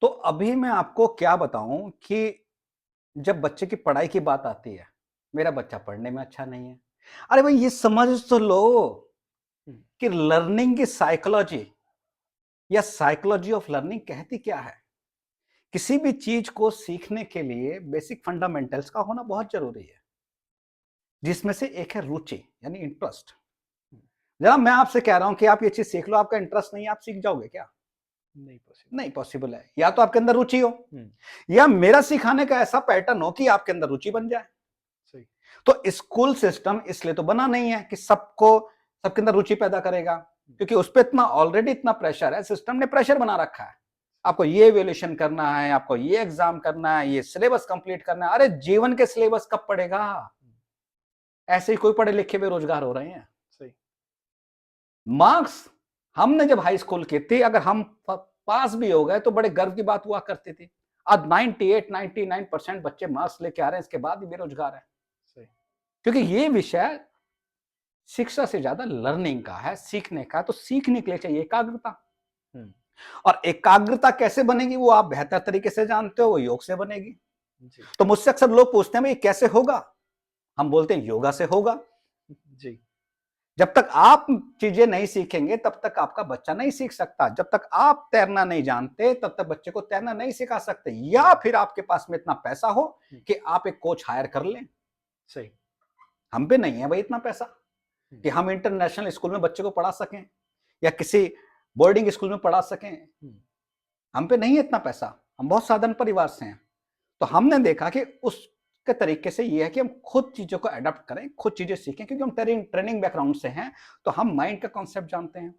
तो अभी मैं आपको क्या बताऊं कि जब बच्चे की पढ़ाई की बात आती है, मेरा बच्चा पढ़ने में अच्छा नहीं है। अरे भाई ये समझ तो लो हुँ, कि लर्निंग की साइकोलॉजी या साइकोलॉजी ऑफ लर्निंग कहती क्या है। किसी भी चीज को सीखने के लिए बेसिक फंडामेंटल्स का होना बहुत जरूरी है, जिसमें से एक है रुचि यानी इंटरेस्ट। हुँ, जनाब मैं आपसे कह रहा हूं कि आप ये चीज सीख लो, आपका इंटरेस्ट नहीं है, आप सीख जाओगे क्या? नहीं पॉसिबल। नहीं पॉसिबल है। या तो आपके अंदर रुचि हो, हुँ, या मेरा सिखाने का ऐसा पैटर्न हो कि आपके अंदर रुचि बन जाए। सही। तो स्कूल सिस्टम इसलिए तो बना नहीं है कि सबके अंदर रुचि पैदा करेगा, हुँ, क्योंकि उस पर इतना ऑलरेडी इतना प्रेशर है, सिस्टम ने प्रेशर बना रखा है। सही। आपको ये इवैल्यूएशन करना है, आपको ये एग्जाम करना है, ये सिलेबस कंप्लीट करना है। अरे जीवन के सिलेबस कब पढ़ेगा? हुँ, ऐसे ही कोई पढ़े लिखे बेरोजगार हो रहे हैं। सही। मार्क्स हमने जब हाई स्कूल की थी, अगर हम पास भी हो गए तो बड़े गर्व की बात हुआ करती थी। आज 98 99% बच्चे मार्क्स लेके आ रहे हैं, इसके बाद भी बेरोजगार है। सही। क्योंकि ये विषय शिक्षा से ज्यादा लर्निंग का है, सीखने का। तो सीखने के लिए चाहिए एकाग्रता। हुँ, और एकाग्रता कैसे बनेगी वो आप बेहतर तरीके से जानते हो, वो योग से बनेगी। जी, तो मुझसे अक्सर लोग पूछते हैं भाई कैसे होगा? हम बोलते हैं योगा से होगा। जी, जब तक आप चीजें नहीं सीखेंगे तब तक आपका बच्चा नहीं सीख सकता। जब तक आप तैरना नहीं जानते तब तक बच्चे को तैरना नहीं सिखा सकते। या हुँ, फिर आपके पास में इतना पैसा हो हुँ, कि आप एक कोच हायर कर लें। सही। हम पे नहीं है भाई इतना पैसा हुँ, कि हम इंटरनेशनल स्कूल में बच्चे को पढ़ा सकें, या किसी बोर्डिंग स्कूल में पढ़ा सकें। हुँ, हम पे नहीं है इतना पैसा, हम बहुत साधारण परिवार से हैं। तो हमने देखा कि उसके तरीके से ये है कि हम खुद चीजों को अडॉप्ट करें, खुद चीजें सीखें, क्योंकि हम ट्रेनिंग बैकग्राउंड से हैं। तो हम माइंड का कॉन्सेप्ट जानते हैं,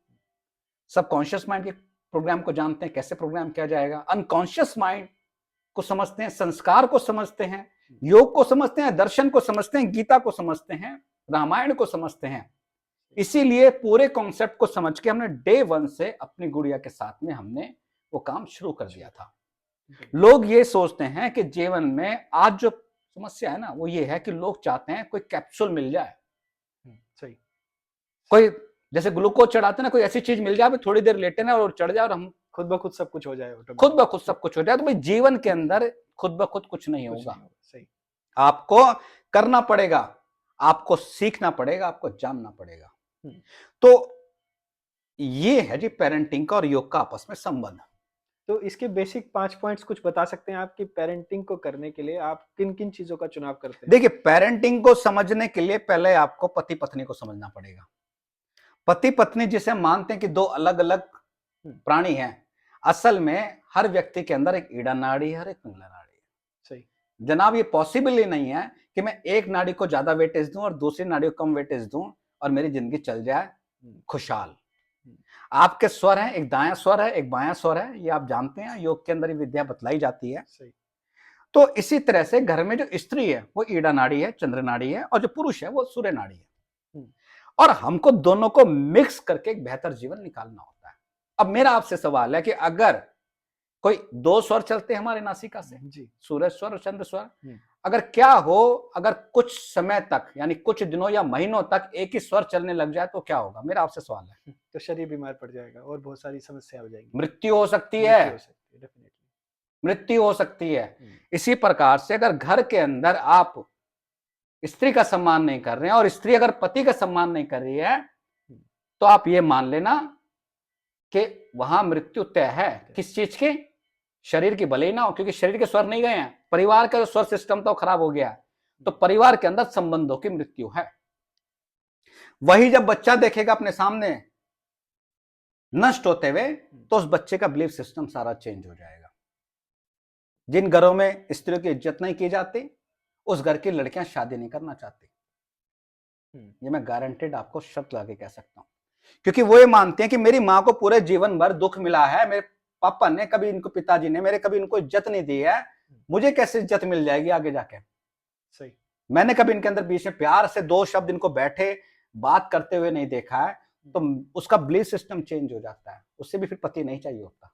सबकॉन्शियस माइंड के प्रोग्राम को जानते हैं, कैसे प्रोग्राम किया जाएगा, अनकॉन्शियस माइंड को समझते हैं, संस्कार को समझते हैं, हुँ, योग को समझते हैं, दर्शन को समझते हैं, गीता को समझते हैं, रामायण को समझते हैं। सही। इसीलिए पूरे कॉन्सेप्ट को समझ के हमने डे वन से अपनी गुड़िया के साथ में हमने वो काम शुरू कर दिया शुरू था। बढ़िया। लोग ये सोचते हैं कि जीवन में आज जो समस्या है ना वो ये है कि लोग चाहते हैं कोई कैप्सूल मिल जाए, हुँ, सही। कोई जैसे ग्लूकोज चढ़ाते हैं ना, कोई ऐसी चीज मिल जाए थोड़ी देर लेटे ना और चढ़ जाए और हम खुद ब खुद सब कुछ हो जाए खुद ब ऑटोमेटिक। खुद सब कुछ हो जाए। तो भाई जीवन के अंदर खुद ब खुद कुछ नहीं कुछ नहीं होगा। होगा, सही। आपको करना पड़ेगा, आपको सीखना पड़ेगा, आपको जानना पड़ेगा। हुँ, तो ये है जी पेरेंटिंग का और योग का आपस में संबंध। तो इसके बेसिक 5 पॉइंट्स कुछ बता सकते हैं आप कि पेरेंटिंग को करने के लिए आप किन-किन चीज़ों का चुनाव करते हैं? देखिए पेरेंटिंग को समझने के लिए पहले आपको पति पत्नी को समझना पड़ेगा। पति पत्नी जिसे मानते हैं कि दो अलग अलग हुँ, प्राणी हैं, असल में हर व्यक्ति के अंदर एक ईड़ा नाड़ी है और एक पिंगला नाड़ी सही। है। जनाब ये पॉसिबल ही नहीं है कि मैं एक नाड़ी को ज्यादा वेटेज दूं और दूसरी नाड़ी को कम वेटेज दूं और मेरी जिंदगी चल जाए हुँ, खुशहाल। हुँ, आपके स्वर हैं, एक दायां स्वर है, एक बायां स्वर है, ये आप जानते हैं, योग के अंदर ये विद्या बतलाई जाती है। सही। तो इसी तरह से घर में जो स्त्री है वो ईड़ा नाड़ी है, चंद्र नाड़ी है, और जो पुरुष है वो सूर्य नाड़ी है। हुँ, और हमको दोनों को मिक्स करके एक बेहतर जीवन निकालना होता है। अब मेरा आपसे सवाल है कि अगर कोई दो स्वर चलते हैं हमारे नासिका से, जी। सूर्य स्वर और चंद्र स्वर, हुँ, अगर क्या हो, अगर कुछ समय तक यानी कुछ दिनों या महीनों तक एक ही स्वर चलने लग जाए तो क्या होगा? मेरा आपसे सवाल है। तो शरीर बीमार पड़ जाएगा और बहुत सारी समस्या हो जाएँगी। मृत्यु हो सकती है, मृत्यु हो सकती है डेफ़िनेटली। मृत्यु हो सकती है। हुँ, इसी प्रकार से अगर घर के अंदर आप स्त्री का सम्मान नहीं कर रहे हैं और स्त्री अगर पति का सम्मान नहीं कर रही है, हुँ, तो आप ये मान लेना कि वहां मृत्यु तय है। ठीक है। किस चीज की? शरीर की भले ही ना हो, क्योंकि शरीर के स्वर नहीं गए हैं, परिवार का जो स्वर सिस्टम तो खराब हो गया है। तो हुँ, परिवार के अंदर संबंधों की मृत्यु है। वही जब बच्चा देखेगा अपने सामने नष्ट होते हुए, हुँ, तो उस बच्चे का बिलीफ सिस्टम सारा चेंज हो जाएगा। जिन घरों में स्त्रियों की इज्जत नहीं की जाती, उस घर की लड़कियां शादी नहीं करना चाहती। हुँ, ये मैं गारंटेड आपको शर्त लगा के कह सकता हूं, क्योंकि वो ये मानते हैं कि मेरी मां को पूरे जीवन भर दुख मिला है, मेरे पापा ने कभी इनको, पिताजी ने मेरे कभी इनको इज्जत नहीं दी है, हुँ, मुझे कैसे इज्जत मिल जाएगी आगे जाके? सही। मैंने कभी इनके अंदर बीच में प्यार से दो शब्द इनको बैठे बात करते हुए नहीं देखा है। हुँ, तो उसका बिलीफ सिस्टम चेंज हो जाता है, उससे भी फिर पति नहीं चाहिए होता।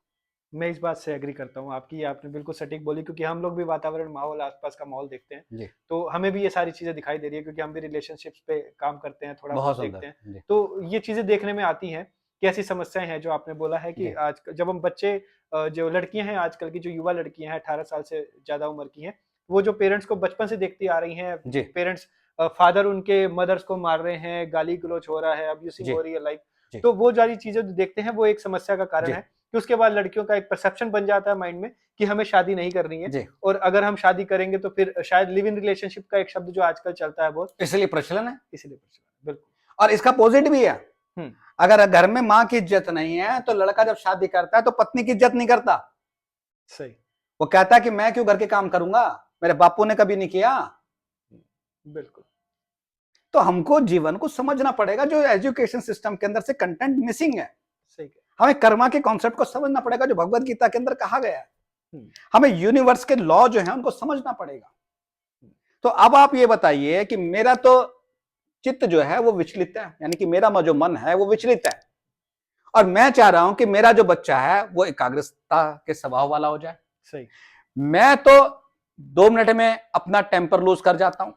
मैं इस बात से एग्री करता हूँ आपकी, ये आपने बिल्कुल सटीक बोली क्योंकि हम लोग भी वातावरण, माहौल, आस-पास का माहौल देखते हैं, जी, तो हमें भी ये सारी चीज़ें दिखाई दे रही है क्योंकि हम भी रिलेशनशिप्स पे काम करते हैं, थोड़ा बहुत बहुत देखते सुंदर। हैं, जी, तो ये चीज़ें देखने में आती हैं। कि ऐसी समस्याएं हैं जो आपने बोला है कि जी आज जब हम बच्चे जो लड़कियां हैं आजकल की जो युवा लड़कियां हैं 18 साल से ज्यादा उम्र की हैं, वो जो पेरेंट्स को बचपन से देखती आ रही हैं, जी पेरेंट्स फादर उनके मदर्स को मार रहे हैं, गाली गलौज हो रहा है, अब्यूसिंग जी हो रही है लाइफ, जी तो वो सारी चीजें जो देखते हैं वो एक समस्या का कारण जी है कि उसके बाद लड़कियों का एक परसेप्शन बन जाता है माइंड में कि हमें शादी नहीं करनी है, जी और अगर हम शादी करेंगे तो फिर शायद लिव इन रिलेशनशिप का एक शब्द जो आजकल चलता है बहुत, इसलिए प्रचलन है। इसीलिए बिल्कुल। और इसका अपोजिट भी है। हुँ, अगर घर में माँ की इज्जत नहीं है तो लड़का जब शादी करता है तो पत्नी की इज्जत नहीं करता। सही। वो कहता है कि मैं क्यों घर के काम करूंगा, मेरे बापू ने कभी नहीं किया। बिल्कुल। तो हमको जीवन को समझना पड़ेगा, जो एजुकेशन सिस्टम के अंदर से कंटेंट मिसिंग है। सही कहा। हमें कर्मा के कॉन्सेप्ट को समझना पड़ेगा जो भगवत गीता के अंदर कहा गया है। हुँ, हमें यूनिवर्स के लॉ जो है उनको समझना पड़ेगा। हुँ, तो अब आप ये बताइए कि मेरा तो चित्त जो है वो विचलित है, यानी कि मेरा जो मन है वो विचलित है, और मैं चाह रहा हूं कि मेरा जो बच्चा है वो एकाग्रता के स्वभाव वाला हो जाए। सही। मैं तो 2 मिनट में अपना टेम्पर लूज कर जाता हूं,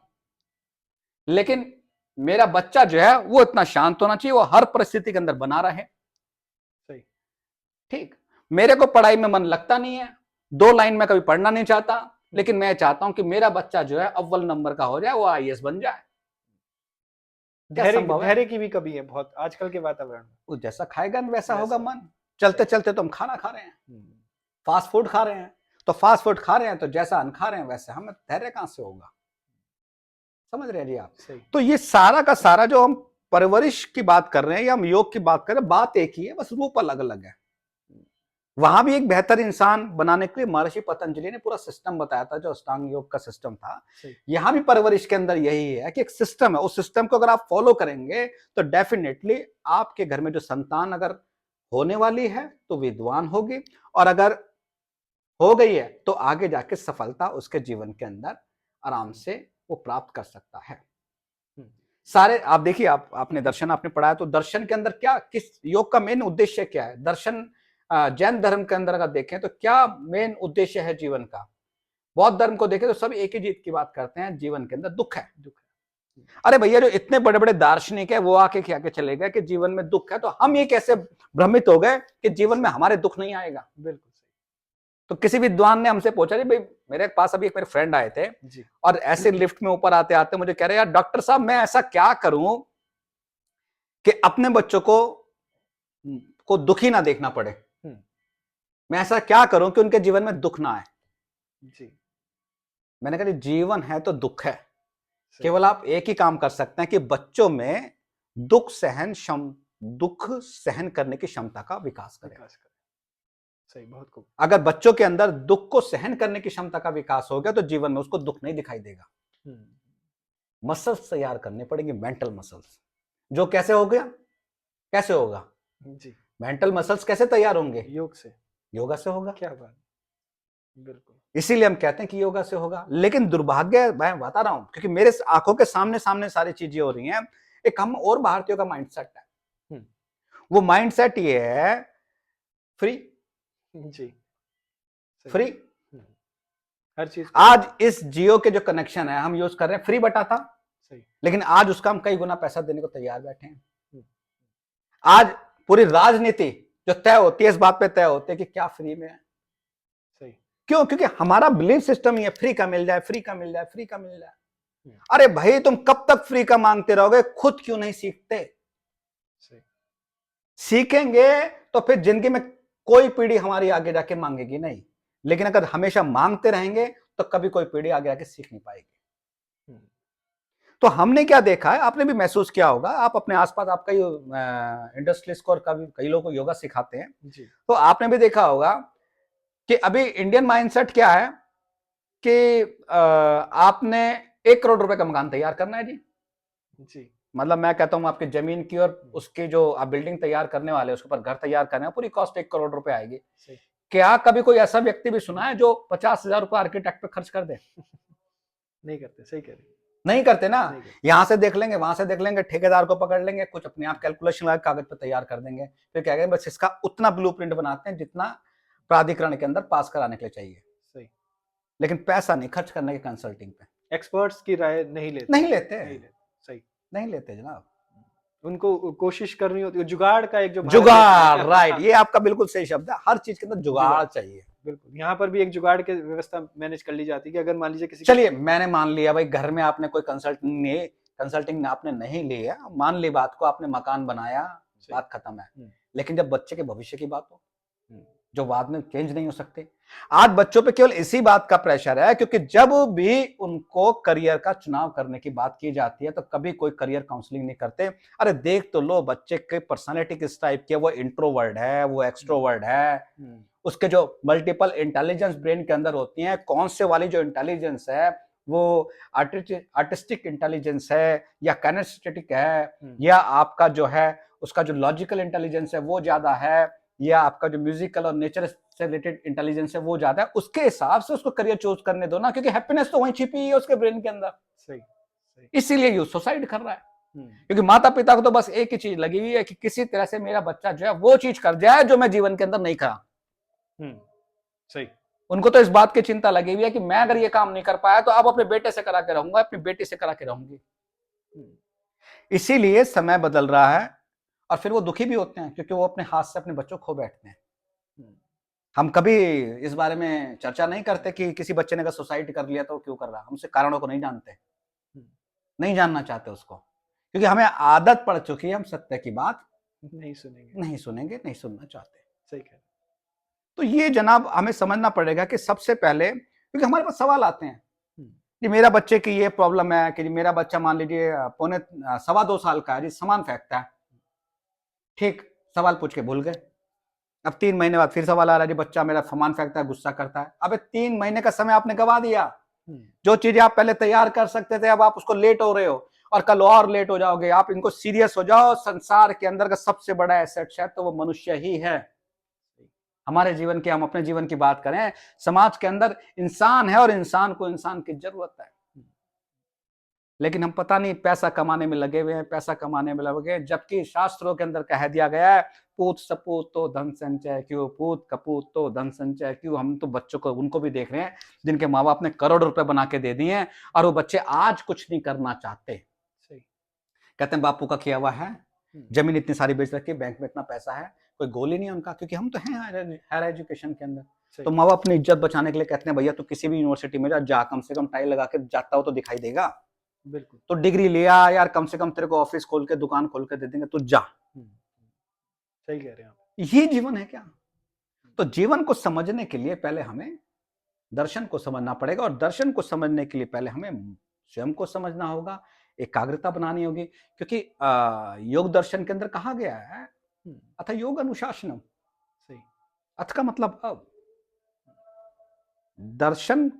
लेकिन मेरा बच्चा जो है वो इतना शांत होना चाहिए, वो हर परिस्थिति के अंदर बना रहे। सही। ठीक, मेरे को पढ़ाई में मन लगता नहीं है, 2 लाइन में कभी पढ़ना नहीं चाहता, लेकिन मैं चाहता हूं कि मेरा बच्चा जो है अव्वल नंबर का हो जाए, वो आईएएस बन जाए। क्या धैर्य संभव है? धैर्य की भी कमी है बहुत आजकल के वातावरण में। वो जैसा खाएगा वैसा होगा वैसा मन। चलते सही। चलते तो हम खाना खा रहे हैं, हुँ, फास्ट फूड खा रहे हैं, तो फास्ट फूड खा रहे हैं तो जैसा अन्न खा रहे हैं वैसे हमें धैर्य कहां से होगा? समझ रहे हैं जी आप? सही। तो ये सारा का सारा जो हम परवरिश की बात कर रहे हैं या हम योग की बात कर रहे हैं, बात एक ही है, बस रूप अलग अलग है। वहां भी एक बेहतर इंसान बनाने के लिए महर्षि पतंजलि ने पूरा सिस्टम बताया था, जो अष्टांग योग का सिस्टम था। सही। यहां भी परवरिश के अंदर यही है कि एक सिस्टम है, उस सिस्टम को अगर आप फॉलो करेंगे तो डेफिनेटली आपके घर में जो संतान अगर होने वाली है तो विद्वान होगी, और अगर हो गई है तो आगे जाके सफलता उसके जीवन के अंदर आराम से वो प्राप्त कर सकता है। हुँ, सारे आप देखिए, आपने दर्शन आपने पढ़ाया, तो दर्शन के अंदर क्या, किस योग का मेन उद्देश्य क्या है? दर्शन जैन धर्म के अंदर अगर देखें तो क्या मेन उद्देश्य है जीवन का? बौद्ध धर्म को देखें तो सब एक ही चीज की बात करते हैं, जीवन के अंदर दुख है। दुःख है। अरे भैया, जो इतने बड़े बड़े दार्शनिक है वो आके क्या के चले गए कि जीवन में दुख है, तो हम ये कैसे भ्रमित हो गए कि जीवन में सही। हमारे दुख नहीं आएगा? बिल्कुल सही। तो किसी विद्वान ने हमसे पूछा, जी भाई, मेरे पास अभी एक मेरे फ्रेंड आए थे जी। और ऐसे लिफ्ट में ऊपर आते आते मुझे कह रहे, यार डॉक्टर साहब, मैं ऐसा क्या करूं कि अपने बच्चों को दुखी ना देखना पड़े? हुँ, मैं ऐसा क्या करूं कि उनके जीवन में दुख ना आए? जी। मैंने कहा, जीवन है तो दुख है, सही। केवल आप एक ही काम कर सकते हैं कि बच्चों में दुख सहन करने की क्षमता का विकास करें। विकास करें। सही, बहुत खूब। अगर बच्चों के अंदर दुख को सहन करने की क्षमता का विकास हो गया तो जीवन में उसको दुख नहीं दिखाई देगा। हुँ, मसल्स तैयार करने पड़ेंगे, मेंटल मसल्स, जो कैसे हो गया, कैसे होगा? जी। मेंटल मसल्स कैसे तैयार होंगे? योग से। योगा से होगा। क्या बात! बिल्कुल। इसीलिए हम कहते हैं कि योगा से होगा। लेकिन दुर्भाग्य, मैं बता रहा हूं, क्योंकि मेरे आंखों के सामने सामने सारी चीजें हो रही हैं, एक हम और भारतीयों का माइंडसेट है। हुँ, वो माइंडसेट ये है, फ्री जी। सही। फ्री। हुँ, हर चीज़ को आज इस जियो के जो कनेक्शन है हम यूज कर रहे हैं, फ्री बटा था, सही। लेकिन आज उसका हम कई गुना पैसा देने को तैयार बैठे हैं। हुँ, आज पूरी राजनीति जो तय होती है इस बात पे तय होती है कि क्या फ्री में है। सही। क्यों? क्योंकि हमारा बिलीफ सिस्टम ही है, फ्री का मिल जाए, फ्री का मिल जाए, फ्री का मिल जाए। हुँ, अरे भाई, तुम कब तक फ्री का मांगते रहोगे? खुद क्यों नहीं सीखते? सही। सीखेंगे तो फिर जिंदगी में कोई पीढ़ी हमारी आगे जाके मांगेगी नहीं, लेकिन अगर हमेशा मांगते रहेंगे तो कभी कोई पीढ़ी आगे आके सीख नहीं पाएगी। हुँ, तो हमने क्या देखा है, आपने भी महसूस किया होगा, आप अपने आसपास आप कई इंडस्ट्रियलिस्ट को और कई लोगों को योगा सिखाते हैं, जी। तो आपने भी देखा होगा कि अभी इंडियन माइंडसेट क्या है कि आपने 1 करोड़ रुपए का मकान तैयार करना है जी। जी। मतलब मैं कहता हूं आपकी जमीन की और उसकी जो आप बिल्डिंग तैयार करने वाले उसके ऊपर घर तैयार करने हैं, पूरी कॉस्ट 1 करोड़ रुपए आएगी। सही। क्या कभी कोई ऐसा व्यक्ति भी सुना है जो 50,000 रुपए आर्किटेक्ट पे खर्च कर दे? नहीं करते, सही कह रहे हैं। नहीं करते ना। नहीं करते। यहां से देख लेंगे, वहां से देख लेंगे, ठेकेदार को पकड़ लेंगे, कुछ अपने आप कैलकुलेशन लगा कागज पे तैयार कर देंगे, फिर क्या कहेंगे, बस इसका उतना ब्लूप्रिंट बनाते हैं जितना प्राधिकरण के अंदर पास कराने के लिए चाहिए, सही। लेकिन पैसा नहीं खर्च करने के कंसल्टिंग पे। एक्सपर्ट्स की राय नहीं लेते। नहीं लेते, नहीं लेते। सही। नहीं लेते जनाब। उनको कोशिश करनी होती है, जुगाड़ का एक जो भारत जुगाड़, देश में राइट, ये आपका बिल्कुल सही शब्द है, हर चीज के अंदर जुगाड़ जुगाड़, चाहिए। बिल्कुल। यहाँ पर भी एक जुगाड़ की व्यवस्था मैनेज कर ली जाती है कि अगर मान लीजिए किसी चलिए, की मैंने मान लिया भाई, घर में आपने कोई कंसल्टिंग आपने नहीं ली है, मान ली बात को, आपने मकान बनाया, सही। बात खत्म है। हुँ, लेकिन जब बच्चे के भविष्य की बात हो, हुँ, जो बाद में चेंज नहीं हो सकते। आज बच्चों पे केवल इसी बात का प्रेशर है, क्योंकि जब भी उनको करियर का चुनाव करने की बात की जाती है, तो कभी कोई करियर काउंसलिंग नहीं करते। अरे देख तो लो बच्चे के पर्सनैलिटी किस टाइप की है, वो इंट्रोवर्ट है, वो एक्सट्रोवर्ट है, हुँ, उसके जो मल्टीपल इंटेलिजेंस ब्रेन के अंदर होती हैं, कौन से वाली जो इंटेलिजेंस है, वो आर्टिस्टिक इंटेलिजेंस है या कैनेस्थेटिक है, हुँ, या आपका जो है उसका जो लॉजिकल इंटेलिजेंस है वो ज्यादा है, या आपका जो म्यूजिकल और नेचर से रिलेटेड इंटेलिजेंस है वो ज्यादा है, उसके हिसाब से उसको करियर चूज करने दो ना, क्योंकि हैप्पीनेस तो वहीं छिपी है उसके ब्रेन के अंदर। सही, सही। इसीलिए ये सुसाइड कर रहा है, हुँ, क्योंकि माता पिता को तो बस एक ही चीज लगी हुई है कि किसी तरह से मेरा बच्चा जो है वो चीज कर जाए जो मैं जीवन के अंदर नहीं करा। हुँ, सही। उनको तो इस बात की चिंता लगी हुई है कि मैं अगर ये काम नहीं कर पाया तो अब अपने बेटे से करा के रहूंगा, अपनी बेटी से करा के रहूंगी। हुँ, इसीलिए समय बदल रहा है, और फिर वो दुखी भी होते हैं, क्योंकि वो अपने हाथ से अपने बच्चों को खो बैठते हैं। हुँ, हम कभी इस बारे में चर्चा नहीं करते कि किसी बच्चे ने अगर सुसाइड कर लिया तो वो क्यों कर रहा है, हम उसके कारणों को नहीं जानते, हुँ, नहीं जानना चाहते उसको, क्योंकि हमें आदत पड़ चुकी है, हम सत्य की बात नहीं सुनेंगे। नहीं सुनेंगे, नहीं सुनना चाहते। सही कह रहे हैं। तो ये जनाब हमें समझना पड़ेगा कि सबसे पहले, क्योंकि हमारे पास सवाल आते हैं हुँ, कि मेरा बच्चे की ये प्रॉब्लम है, कि मेरा बच्चा मान लीजिए पौने सवा 2 साल का है जी, सामान फेंकता है। ठीक, सवाल पूछ के भूल गए। अब 3 महीने बाद फिर सवाल आ रहा है, जी बच्चा मेरा सामान फेंकता है, गुस्सा करता है। अबे 3 महीने का समय आपने गँवा दिया। हुँ, जो चीज़ें आप पहले तैयार कर सकते थे, अब आप उसको लेट हो रहे हो, और कल और लेट हो जाओगे। आप इनको सीरियस हो जाओ, संसार के अंदर का सबसे बड़ा एसेट शायद तो वो मनुष्य ही है। हमारे जीवन की, हम अपने जीवन की बात करें, समाज के अंदर इंसान है और इंसान को इंसान की जरूरत है। हुँ, लेकिन हम पता नहीं पैसा कमाने में लगे हुए हैं, पैसा कमाने में लगे हैं, जबकि शास्त्रों के अंदर कह दिया गया है, पूत सपूत तो धन संचय क्यों, पूत कपूत तो धन संचय क्यों। हम तो बच्चों को, उनको भी देख रहे हैं जिनके माँ बाप ने करोड़ रुपए बना के दे दिए हैं, और वो बच्चे आज कुछ नहीं करना चाहते। सही। कहते हैं बापू का किया हुआ है, हुँ, जमीन इतनी सारी बेच रखी, बैंक में इतना पैसा है, कोई गोल ही नहीं है उनका, क्योंकि हम तो हैं हायर एजुकेशन के अंदर। सही। तो माँ बाप अपनी इज्जत बचाने के लिए कहते हैं भैया तू किसी भी यूनिवर्सिटी में जा, कम से कम टाई लगा के जाता हो तो दिखाई देगा। बिल्कुल। तो डिग्री लिया यार, कम से कम तेरे को ऑफिस खोल के, दुकान खोल के दे देंगे, तू जा। हुँ, सही कह रहे हैं आप। ये जीवन है क्या? तो जीवन को समझने के लिए पहले हमें दर्शन को समझना पड़ेगा, और दर्शन को समझने के लिए पहले हमें स्वयं को समझना होगा, एकाग्रता बनानी होगी, क्योंकि योग दर्शन के अंदर कहा गया है, हुँ, अथ योग अनुशासनम। सही। अथ का मतलब अब, दर्शन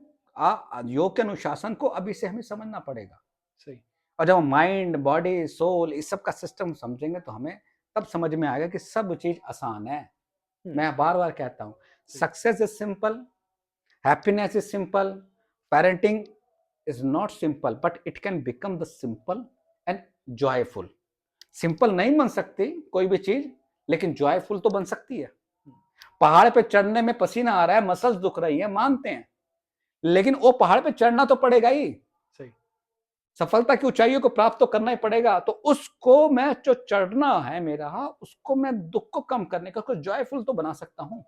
योग के अनुशासन को अभी से हमें समझना पड़ेगा। सही। और जब हम माइंड, बॉडी, सोल, इस सब का सिस्टम समझेंगे तो हमें तब समझ में आएगा कि सब चीज आसान है। हुँ, मैं बार बार कहता हूं, सही। Success is simple, happiness is simple, parenting is not simple, but it can become the simple and joyful. Simple नहीं बन सकती कोई भी चीज, लेकिन जॉयफुल तो बन सकती है। हुँ, पहाड़ पे चढ़ने में पसीना आ रहा है, मसल्स दुख रही है, मानते हैं, लेकिन वो पहाड़ पे चढ़ना तो पड़ेगा ही। सही। सफलता की ऊंचाइयों को प्राप्त तो करना ही पड़ेगा। तो उसको मैं, जो चढ़ना है मेरा, उसको मैं दुख को कम करने का कुछ जॉयफुल तो बना सकता हूँ।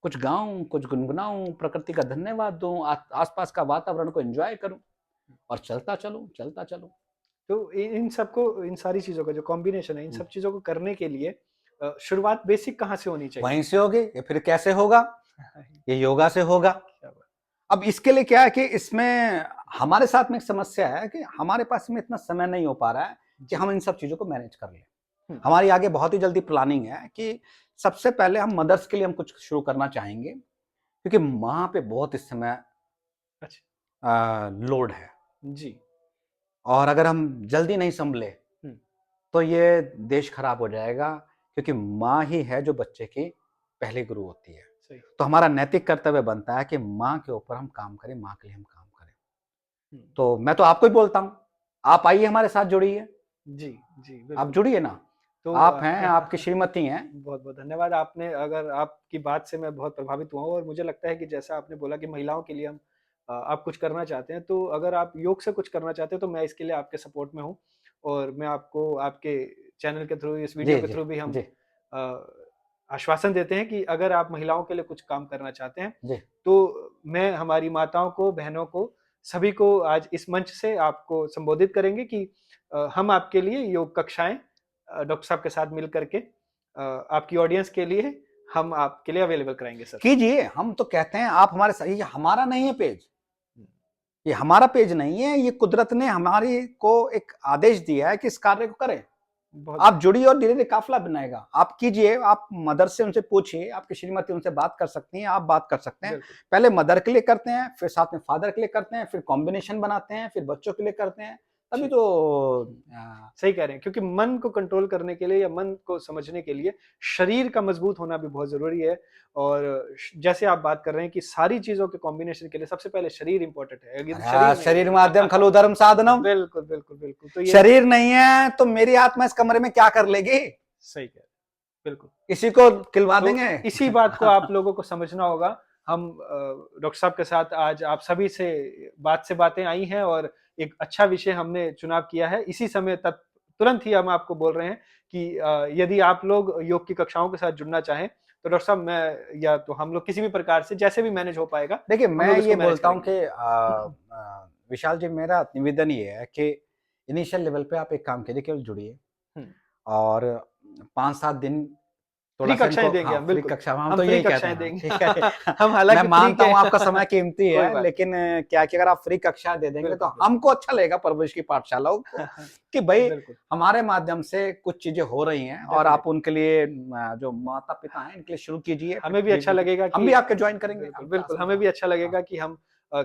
कुछ गाऊं, कुछ गुनगुनाऊं, प्रकृति का धन्यवाद दूं, आसपास का वातावरण को एंजॉय करूं, और चलता चलूं, चलता चलूं। तो इन सबको, इन सारी चीज़ों का जो कॉम्बिनेशन है, इन सब चीज़ों को करने के लिए शुरुआत बेसिक कहाँ से होनी चाहिए? वहीं से होगी, या फिर कैसे होगा? ये योगा से होगा। क्या बात! अब इसके लिए क्या है कि इसमें हमारे साथ में एक समस्या है कि हमारे पास में इतना समय नहीं हो पा रहा है कि जी। हम इन सब चीजों को मैनेज कर लें। हुँ, हमारी आगे बहुत ही जल्दी प्लानिंग है कि सबसे पहले हम मदर्स के लिए हम कुछ शुरू करना चाहेंगे, क्योंकि माँ पे बहुत इस समय अच्छा। लोड है, जी। और अगर हम जल्दी नहीं संभले हुँ, तो ये देश खराब हो जाएगा, क्योंकि माँ ही है जो बच्चे की पहली गुरु होती है। सही। तो हमारा नैतिक कर्तव्य बनता है कि माँ के ऊपर हम काम करें, माँ के लिए हम काम करें। हुँ, तो मैं तो आपको ही बोलता हूँ, आप आइए हमारे साथ, जुड़िए। जी, जी, आप बिल्कुल। जुड़िए ना, तो आप हैं, आपकी श्रीमती हैं। बहुत-बहुत धन्यवाद। आपने, अगर आपकी बात से मैं बहुत प्रभावित हुआ हूँ और मुझे लगता है कि जैसा आपने बोला कि महिलाओं के लिए हम आप कुछ करना चाहते हैं, तो अगर आप योग से कुछ करना चाहते हैं, तो मैं इसके लिए आपके सपोर्ट में हूँ और मैं आपको आपके चैनल के थ्रू, इस जी, वीडियो के जी, थ्रू भी हम जी, आश्वासन देते हैं कि अगर आप महिलाओं के लिए कुछ काम करना चाहते हैं, जी। तो मैं हमारी माताओं को, बहनों को, सभी को आज इस मंच से आपको संबोधित करेंगे कि हम आपके लिए योग कक्षाएँ डॉक्टर साहब के साथ मिल कर के आपकी ऑडियंस के लिए हम आपके लिए अवेलेबल कराएँगे सर। कीजिए, हम तो कहते हैं आप हमारे ये हमारा नहीं है पेज, हुँ, ये हमारा पेज नहीं है, ये कुदरत ने हमारी को एक आदेश दिया है कि इस कार्य को करें। बहुत आप बढ़िया, जुड़िए और धीरे-धीरे काफ़िला बनाएगा। आप कीजिए, आप मदर से उनसे पूछिए, आपकी श्रीमती उनसे बात कर सकती हैं, आप बात कर सकते हैं। बिल्कुल। पहले मदर के लिए करते हैं, फिर साथ में फादर के लिए करते हैं, फिर कॉम्बिनेशन बनाते हैं, फिर बच्चों के लिए करते हैं। तभी जी। तो सही कह रहे हैं क्योंकि मन को कंट्रोल करने के लिए या मन को समझने के लिए शरीर का मजबूत होना भी बहुत ज़रूरी है और जैसे आप बात कर रहे हैं कि सारी चीज़ों के कॉम्बिनेशन के लिए सबसे पहले शरीर इम्पोर्टेंट है। अगर शरीर नहीं शरीर माध्यम खलु धर्म है साधनम। बिल्कुल, बिल्कुल, बिल्कुल। तो ये शरीर नहीं है, तो मेरी आत्मा इस कमरे में क्या कर लेगी? सही कह रहे हैं, बिल्कुल। किसी को खिलवा तो देंगे। इसी बात को आप लोगों को समझना होगा। हम डॉक्टर साहब के साथ आज आप सभी से बात से बातें आई हैं और एक अच्छा विषय हमने चुनाव किया है। इसी समय तुरंत ही हम आपको बोल रहे हैं कि यदि आप लोग योग की कक्षाओं के साथ जुड़ना चाहें, तो डॉक्टर साहब मैं या तो हम लोग किसी भी प्रकार से जैसे भी मैनेज हो पाएगा, देखिए, हम मैं लोग इसको ये मैनेज बोलता हूँ करेंगे। कि विशाल जी, मेरा निवेदन ये है कि इनिशियल लेवल पे आप एक काम कीजिए, केवल जुड़िए हुँ, और 5-7 दिन फ्री थोड़ा-सा कक्षाएँ इनको, देंगे हाँ, हम फ्री बिल्कुल, कक्षा में हम हम तो फ्री यही कहते कक्षाएँ हैं, हाँ, देंगे। ठीक है। हम मैं हालाँकि फ्री मानता के हूँ आपका समय कीमती कोई है, बात लेकिन क्या है कि अगर आप फ्री कक्षा दे देंगे तो बिल्कुल, बिल्कुल। हमको अच्छा लगेगा परवरिश की पाठशालाओं को कि भई बिल्कुल, हमारे माध्यम से कुछ चीज़ें हो रही हैं और आप डेफ़िनिटली। उनके लिए जो माता-पिता हैं, इनके लिए शुरू कीजिए, फिर हमें भी अच्छा धीरे-धीरे लगेगा हम कि भी आपके जॉइन करेंगे, बिल्कुल, हम क्लास बिल्कुल, में। हमें हाँ, भी अच्छा हाँ, लगेगा कि हम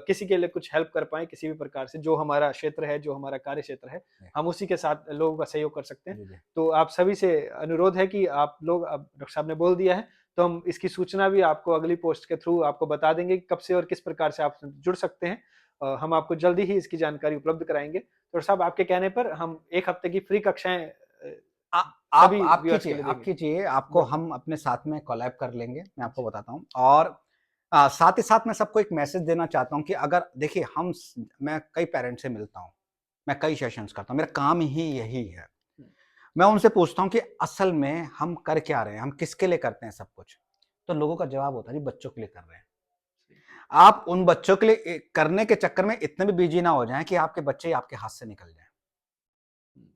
किसी के लिए कुछ हेल्प कर पाएँ किसी भी प्रकार से, जो हमारा क्षेत्र है, जो हमारा कार्य क्षेत्र है, जी, हम उसी के साथ लोगों का सहयोग कर सकते हैं। जी, जी। तो आप सभी से अनुरोध है कि आप लोग अब डॉक्टर साहब ने बोल दिया है, तो हम इसकी सूचना भी आपको अगली पोस्ट के थ्रू आपको बता देंगे कि कब से और किस प्रकार से आप जुड़ सकते हैं। हम आपको जल्दी ही इसकी जानकारी उपलब्ध कराएँगे। तो साहब आपके कहने पर हम 1 हफ्ते की फ्री कक्षाएँ आ सभी व्यूअर्स के लिए आप देंगे। कीजिए, आपको बिल्कुल। हम अपने साथ में कोलैब कर लेंगे, मैं आपको जी, बताता हूँ। और साथ ही साथ मैं सबको एक मैसेज देना चाहता हूँ कि अगर देखिए मैं कई पेरेंट्स से मिलता हूँ, मैं कई सेशंस करता हूँ, मेरा काम ही यही है। हुँ, मैं उनसे पूछता हूँ कि असल में हम कर क्या रहे हैं? हम किसके लिए करते हैं सब कुछ? तो लोगों का जवाब होता है जी, बच्चों के लिए कर रहे हैं। सही। आप उन बच्चों के लिए करने के चक्कर में इतने भी बिज़ी ना हो जाएँ कि आपके बच्चे आपके हाथ से निकल जाएँ। हुँ,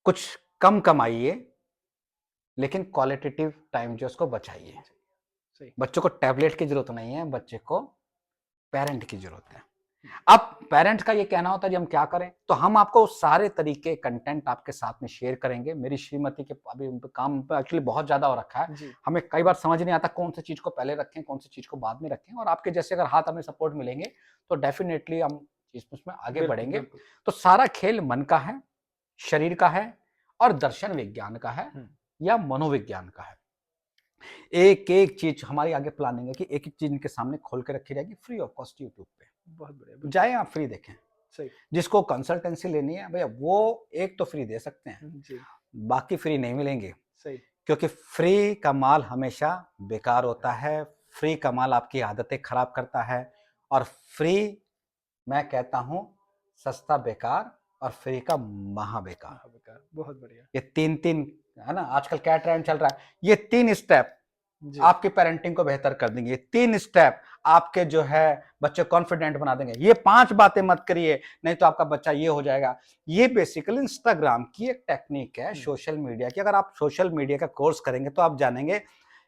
कुछ कम कमाइए, लेकिन क्वालिटेटिव टाइम जो है उसको बचाइए। जी, सही। बच्चों को टैबलेट की ज़रूरत नहीं है, बच्चे को पेरेंट की ज़रूरत है। हुँ, अब पेरेंट का ये कहना होता है जी हम क्या करें? तो हम आपको सारे तरीके कंटेंट आपके साथ में शेयर करेंगे। मेरी श्रीमती के अभी उन पे काम पे एक्चुअली बहुत ज़्यादा हो रखा है। जी, हमें कई बार समझ नहीं आता कौन-सी चीज़ को पहले रखें, कौन-सी चीज़ को बाद में रखें, और आपके जैसे अगर हाथ हमें सपोर्ट मिलेंगे, तो डेफ़िनेटली हम इसमें आगे बिल्कुल, बढ़ेंगे। बिल्कुल। तो सारा खेल मन का है, शरीर का है और दर्शन विज्ञान का है हुँ, या मनोविज्ञान का है। एक-एक चीज़ हमारी आगे प्लानिंग है कि एक-एक चीज़ इनके सामने खोल के रखी जाएगी फ्री ऑफ कॉस्ट यूट्यूब पे। बहुत बढ़िया, बिल्कुल, जाएँ आप फ्री देखें। सही। जिसको कंसल्टेंसी लेनी है भैया वो एक तो फ्री दे सकते हैं, जी, बाकी फ्री नहीं मिलेंगे। सही। क्योंकि फ्री का माल हमेशा बेकार होता है, फ्री का माल आपकी आदतें खराब करता है और फ्री, मैं कहता हूँ, सस्ता बेकार और फ्री का महा बेकार। महाविकार, बहुत बढ़िया। ये 3-3 है ना, आजकल क्या ट्रेंड चल रहा है, ये 3 स्टेप जी, आपकी पेरेंटिंग को बेहतर कर देंगे। ये 3 स्टेप आपके जो है बच्चे कॉन्फिडेंट बना देंगे। ये 5 बातें मत करिए, नहीं तो आपका बच्चा ये हो जाएगा। ये बेसिकली इंस्टाग्राम की एक टेक्निक है, हुँ, सोशल मीडिया की। अगर आप सोशल मीडिया का कोर्स करेंगे तो आप जानेंगे,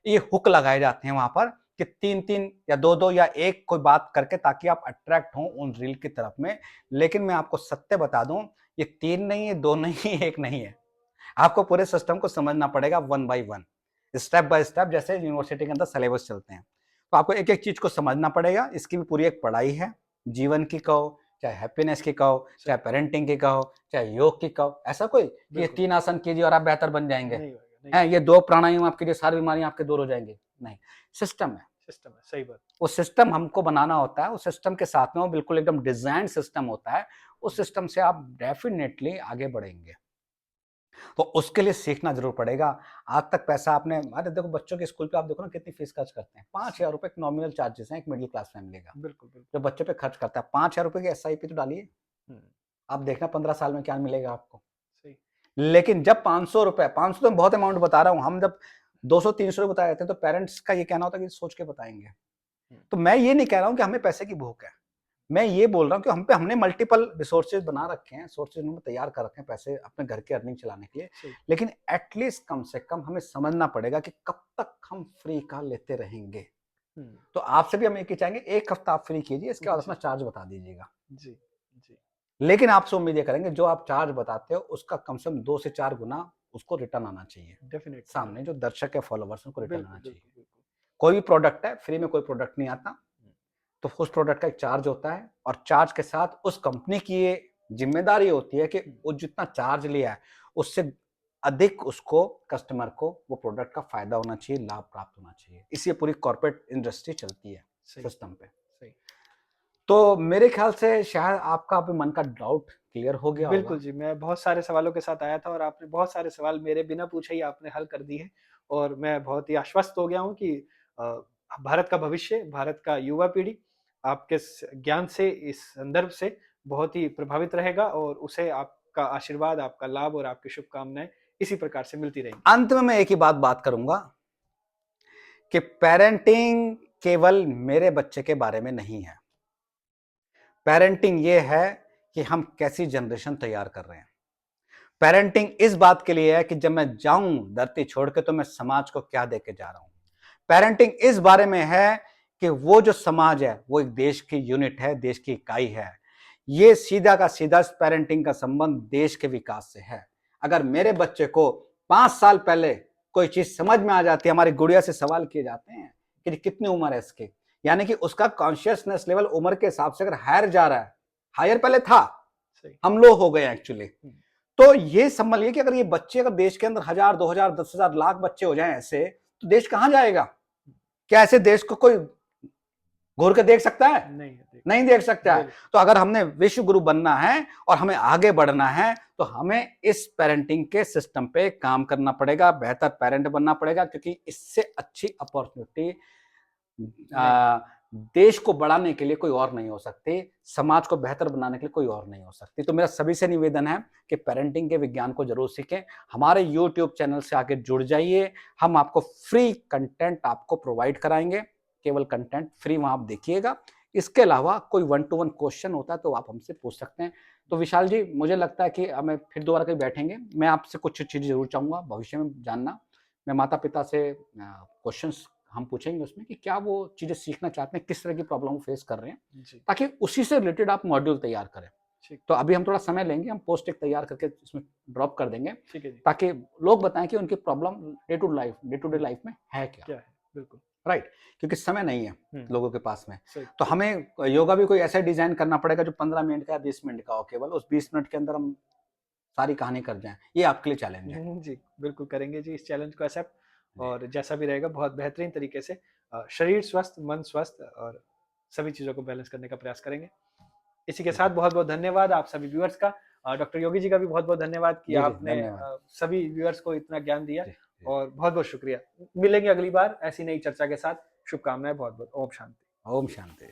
ये हुक लगाए जाते हैं वहाँ पर कि 3-3 या 2-2 या 1 कोई बात करके, ताकि आप अट्रैक्ट हों उन रील की तरफ में। लेकिन मैं आपको सत्य बता दूँ, ये 3 नहीं है, 2 नहीं है, 1 नहीं है। आपको पूरे सिस्टम को समझना पड़ेगा one by one, step by step, जैसे यूनिवर्सिटी के अंदर सिलेबस चलते हैं। तो आपको एक-एक चीज़ को समझना पड़ेगा। इसकी भी पूरी एक पढ़ाई है। जीवन की कहो, चाहे हैप्पीनेस की कहो, सही, चाहे पेरेंटिंग की कहो, चाहे योग की कहो। ऐसा कोई कि ये बिल्कुल, 3 आसन कीजिए और आप बेहतर बन जाएँगे। नहीं होएगा, नहीं हैं, होएगा, ये 2 प्राणायाम आप कीजिए, सारी बीमारियाँ आपकी दूर हो जाएँगी। नहीं, सिस्टम है। सिस्टम है, सही बात। वो सिस्टम हमको बनाना होता है, उस सिस्टम के साथ में वो बिल्कुल एकदम डिज़ाइन सिस्टम होता है। उस जी, सिस्टम से आप डेफ़िनिटली आगे बढ़ेंगे। तो उसके लिए सीखना ज़रूर पड़ेगा। आज तक पैसा आपने, अरे देखो बच्चों के स्कूल पे आप देखो ना कितनी फ़ीस खर्च करते हैं। स ₹5000 एक नॉमिनल चार्जेज़ हैं एक मिडल क्लास फ़ैमिली का। बिल्कुल, बिल्कुल। जो बच्चे पे खर्च करता है, ₹5000 की एसआईपी तो डालिए। हुँ, आप देखना 15 साल में क्या मिलेगा आपको। सही, लेकिन जब 500 रुपए, 500 तो मैं बहुत अमाउंट बता रहा हूँ, हम जब 200-300 रुपए बताए जाते हैं तो पेरेंट्स का ये कहना होता है कि सोच के बताएंगे। तो मैं ये नहीं कह रहा हूँ कि हमें पैसे की भूख है, मैं ये बोल रहा हूँ कि हमने मल्टीपल रिसोर्सेज बना रखे हैं, सोर्सेज हमने तैयार कर रखे हैं पैसे अपने घर की अर्निंग चलाने के लिए, लेकिन एटलीस्ट कम से कम हमें समझना पड़ेगा कि कब तक हम फ्री का लेते रहेंगे। तो आपसे भी हम एक ही चाहेंगे, 1 हफ्ता आप फ्री कीजिए, इसके बाद अपना चार्ज बता दीजिएगा। जी, जी। लेकिन आपसे उम्मीद ये करेंगे जो आप चार्ज बताते हो उसका कम से कम 2 से 4 गुना उसको रिटर्न आना चाहिए। डेफिनेटली। सामने जो दर्शक है, फॉलोवर्स उनको रिटर्न आना बिल्कुल, चाहिए। बिल्कुल, बिल्कुल। कोई भी प्रोडक्ट है, फ्री में कोई प्रोडक्ट नहीं आता, तो उस प्रोडक्ट का एक चार्ज होता है और चार्ज के साथ उस कंपनी की ये जिम्मेदारी होती है कि वो जितना चार्ज लिया है उससे अधिक उसको कस्टमर को वो प्रोडक्ट का फायदा होना चाहिए, लाभ प्राप्त होना चाहिए। इसलिए पूरी कॉर्पोरेट इंडस्ट्री चलती है सिस्टम पे। सही। तो मेरे ख्याल से शायद आपका अभी मन का डाउट क्लियर हो गया होगा। बिल्कुल जी, मैं बहुत सारे सवालों के साथ आया था और आपने बहुत सारे सवाल मेरे बिना पूछे ही आपने हल कर दिए और मैं बहुत ही आश्वस्त हो गया हूँ कि अ, भारत का भविष्य, भारत का युवा पीढ़ी आपके ज्ञान से, इस संदर्भ से बहुत ही प्रभावित रहेगा और उसे आपका आशीर्वाद, आपका लाभ और आपकी शुभकामनाएं इसी प्रकार से मिलती रहेंगी। अंत में मैं एक ही बात करूंगा कि पेरेंटिंग केवल मेरे बच्चे के बारे में नहीं है। पेरेंटिंग ये है कि हम कैसी जनरेशन तैयार कर रहे हैं। पेरेंटिंग इस बात के लिए है कि जब मैं जाऊं धरती छोड़ के तो मैं समाज को क्या देके जा रहा हूं। पेरेंटिंग इस बारे में है कि वो जो समाज है वो एक देश की यूनिट है, देश की इकाई है। ये सीधा का सीधा पेरेंटिंग का संबंध देश के विकास से है। अगर मेरे बच्चे को 5 साल पहले कोई चीज समझ में आ जाती है, हमारी गुड़िया से सवाल किए जाते हैं कि कितनी उम्र है इसकी, यानी कि उसका कॉन्शियसनेस लेवल उम्र के हिसाब से अगर हायर जा रहा है, हायर पहले था, हम लो हो गए एक्चुअली, तो ये समझ लीजिए कि अगर ये बच्चे अगर देश के अंदर 1000, 2000, 10,000 लाख बच्चे हो जाएं ऐसे, तो देश कहां जाएगा? क्या ऐसे देश को कोई घूर के देख सकता है? नहीं देख सकता है। तो अगर हमने विश्व गुरु बनना है और हमें आगे बढ़ना है तो हमें इस पेरेंटिंग के सिस्टम पे काम करना पड़ेगा, बेहतर पेरेंट बनना पड़ेगा, क्योंकि इससे अच्छी अपॉर्चुनिटी देश को बढ़ाने के लिए कोई और नहीं हो सकती, समाज को बेहतर बनाने के लिए कोई और नहीं हो सकती। तो मेरा सभी से निवेदन है कि पेरेंटिंग के विज्ञान को जरूर सीखें, हमारे YouTube चैनल से आके जुड़ जाइए, हम आपको फ्री कंटेंट आपको प्रोवाइड कराएंगे, केवल कंटेंट फ्री वहां आप देखिएगा। इसके अलावा कोई 1-to-1 क्वेश्चन होता है तो आप हमसे पूछ सकते हैं। तो विशाल जी, मुझे लगता है कि हमें फिर दोबारा कहीं बैठेंगे, मैं आपसे कुछ चीजें जरूर चाहूंगा भविष्य में जानना। मैं माता पिता से क्वेश्चंस हम पूछेंगे उसमें कि क्या वो चीजें सीखना चाहते हैं, किस तरह की प्रॉब्लम फेस कर रहे हैं, ताकि उसी से रिलेटेड आप मॉड्यूल तैयार करें। तो अभी हम थोड़ा समय लेंगे, हम पोस्ट एक तैयार करके इसमें ड्रॉप कर देंगे, ताकि लोग बताएं कि उनकी problem day to day life में है क्या है। बिल्कुल राइट, क्योंकि समय नहीं है लोगों के पास में, तो हमें योगा भी कोई ऐसा डिजाइन करना पड़ेगा जो 15 मिनट का या 20 मिनट का हो, केवल उस 20 मिनट के अंदर हम सारी कहानी कर जाएं। ये आपके लिए चैलेंज है। जी, बिल्कुल करेंगे जी इस चैलेंज को एक्सेप्ट, और जैसा भी रहेगा बहुत बेहतरीन तरीके से शरीर स्वस्थ, मन स्वस्थ और सभी चीज़ों को बैलेंस करने का प्रयास करेंगे। इसी के साथ बहुत-बहुत धन्यवाद आप सभी व्यूअर्स का। डॉक्टर योगी जी का भी बहुत-बहुत धन्यवाद कि आपने सभी व्यूअर्स को इतना ज्ञान दिया और बहुत-बहुत शुक्रिया। मिलेंगे अगली बार ऐसी नई चर्चा के साथ। शुभकामनाएँ बहुत-बहुत। ओम शांति। ओम शांति।